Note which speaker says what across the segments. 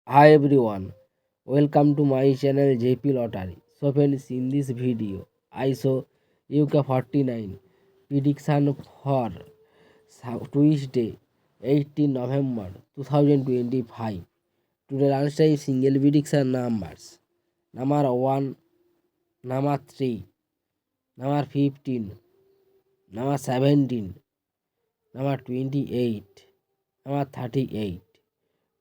Speaker 1: Hi everyone, welcome to my channel JP Lottery. So friends, in this video, I show UK49 prediction for Tuesday, 18 November 2025. Today lunchtime single prediction numbers. Number 1, number 3, number 15, number 17, number 28, number 38.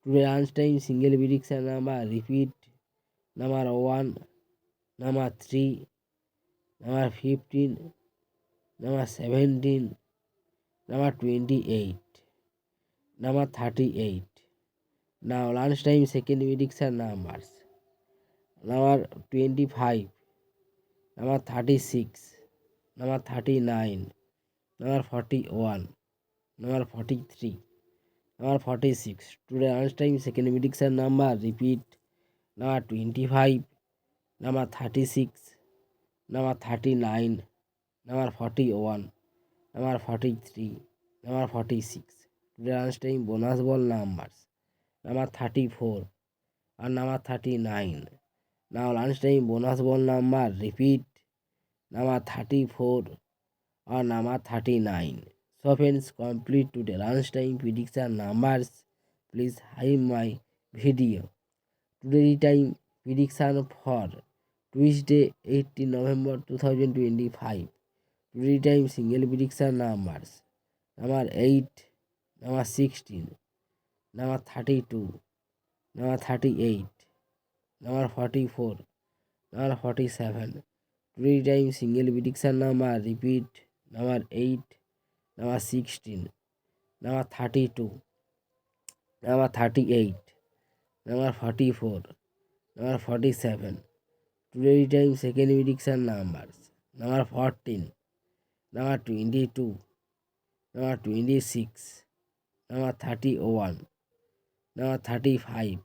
Speaker 1: Today lunchtime single prediction number repeat number 1, number 3, number 15, number 17, number 28, number 38. Now lunchtime second prediction numbers. Number 25, number 36, number 39, number 41, number 43, number 46. Today lunchtime second prediction number repeat number 25, number 36, number 39, number 41, number 43, number 46. Today lunchtime bonus ball numbers number 34 and number 39. Now lunchtime bonus ball number repeat number 34 or number 39. So friends, complete today lunchtime prediction numbers. Please hide my video. Today time prediction for Tuesday 18 November 2025. Today time single prediction numbers. Number 8, number 16, number 32, number 38, number 44, number 47. Today time single prediction number repeat number 8, number 16, number 32, number 38, number 44, number 47. Today time second prediction numbers number 14, number 22, number 26, number 31, number 35,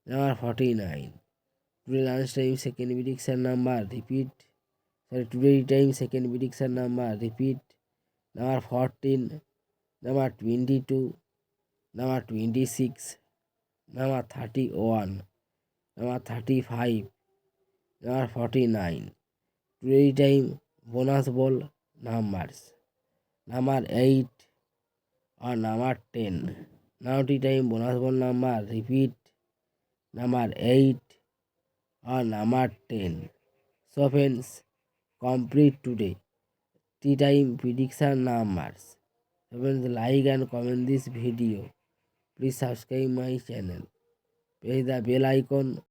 Speaker 1: number 49. Today lunchtime second prediction number repeat. Today time second prediction number repeat number 14, number 22, number 26, number 31, number 35, number 49. Today time bonus ball numbers number 8 or number 10. Now the time bonus ball number repeat number 8 or number 10. So friends, complete today tea time prediction numbers. So friends, like and comment this video. Please subscribe my channel. Press the bell icon